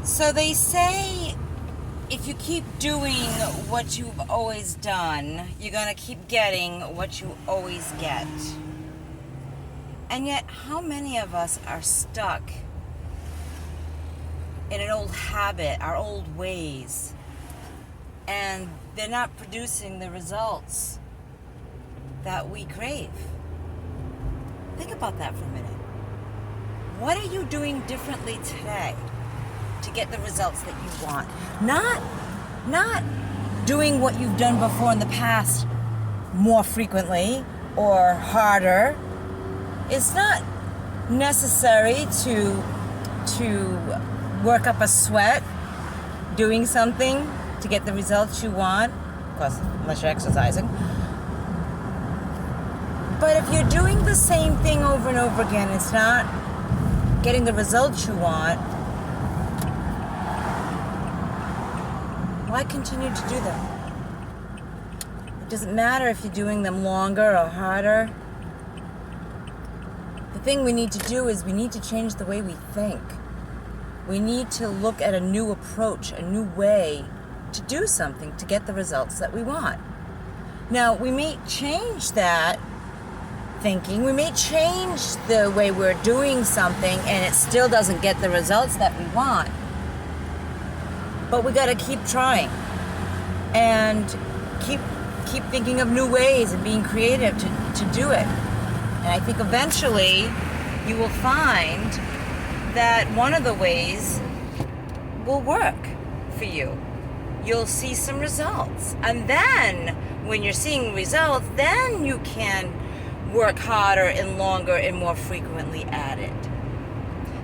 So they say if you keep doing what you've always done, you're going to keep getting what you always get. And yet, how many of us are stuck in an old habit, our old ways, and they're not producing the results that we crave? Think about that for a minute. What are you doing differently today to get the results that you want? Not doing what you've done before in the past more frequently or harder. It's not necessary to work up a sweat doing something to get the results you want, of course, unless you're exercising. But if you're doing the same thing over and over again, it's not getting the results you want, why continue to do them? It doesn't matter if you're doing them longer or harder. The thing we need to do is we need to change the way we think. We need to look at a new approach, a new way to do something to get the results that we want. Now, we may change that thinking, we may change the way we're doing something, and it still doesn't get the results that we want. But we got to keep trying and keep thinking of new ways and being creative to do it. And I think eventually you will find that one of the ways will work for you. You'll see some results. And then when you're seeing results, then you can work harder and longer and more frequently at it.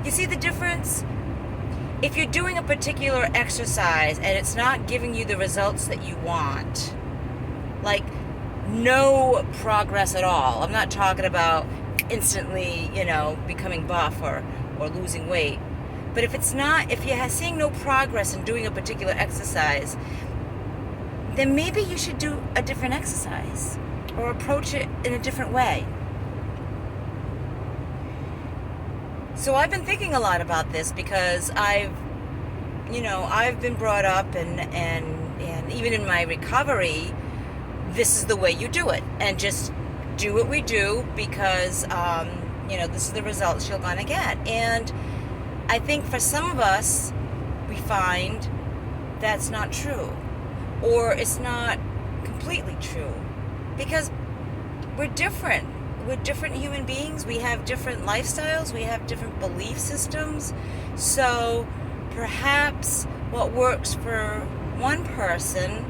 You see the difference? If you're doing a particular exercise and it's not giving you the results that you want, like no progress at all. I'm not talking about instantly, becoming buff or losing weight. But if you're seeing no progress in doing a particular exercise, then maybe you should do a different exercise or approach it in a different way. So I've been thinking a lot about this because I've been brought up and even in my recovery, this is the way you do it, and just do what we do because this is the results you're going to get. And I think for some of us, we find that's not true, or it's not completely true, because we're different. We're different human beings. We have different lifestyles. We have different belief systems. So perhaps what works for one person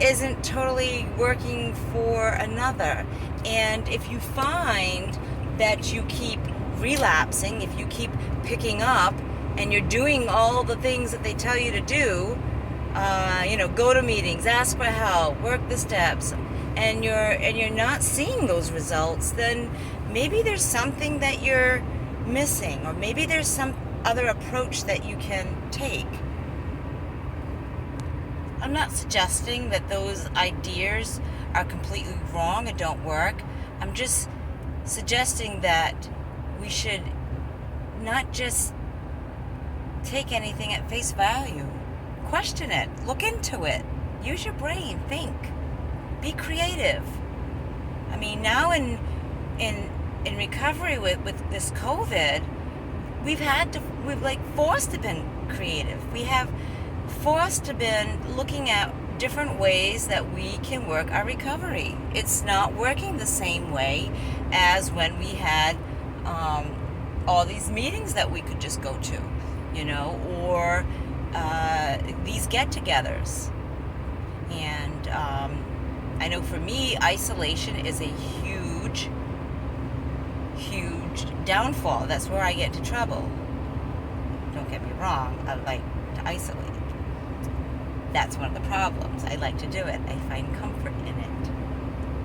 isn't totally working for another. And if you find that you keep relapsing, if you keep picking up and you're doing all the things that they tell you to do, go to meetings, ask for help, work the steps, and you're not seeing those results, then maybe there's something that you're missing, or maybe there's some other approach that you can take. I'm not suggesting that those ideas are completely wrong and don't work. I'm just suggesting that we should not just take anything at face value. Question it, look into it, use your brain, think, be creative. I mean, now in recovery with this COVID, we've forced to be creative. We have forced to been looking at different ways that we can work our recovery. It's not working the same way as when we had all these meetings that we could just go to, or these get-togethers. And I know for me, isolation is a huge downfall. That's where I get into trouble. Don't get me wrong, I like to isolate. That's one of the problems. I like to do it. I find comfort in it.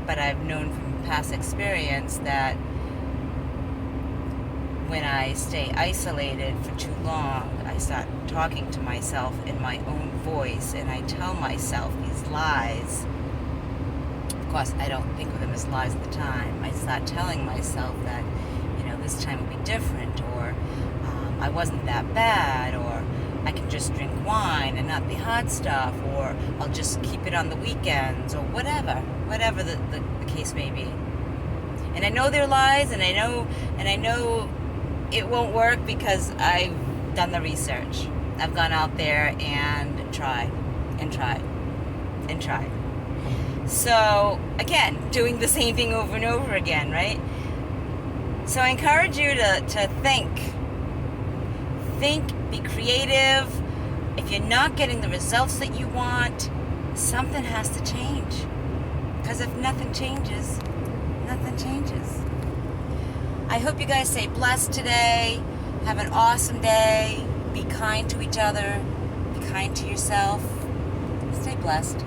But I've known from past experience that when I stay isolated for too long, I start talking to myself in my own voice, and I tell myself these lies. Of course, I don't think of them as lies at the time. I start telling myself that, this time will be different, or I wasn't that bad, or I can just drink wine and not the hot stuff, or I'll just keep it on the weekends, or whatever the case may be. And I know they're lies, and I know it won't work because I've done the research. I've gone out there and tried. So again, doing the same thing over and over again, right? So I encourage you to think, be creative. If you're not getting the results that you want, something has to change. Because if nothing changes, nothing changes. I hope you guys stay blessed today. Have an awesome day. Be kind to each other. Be kind to yourself. Stay blessed.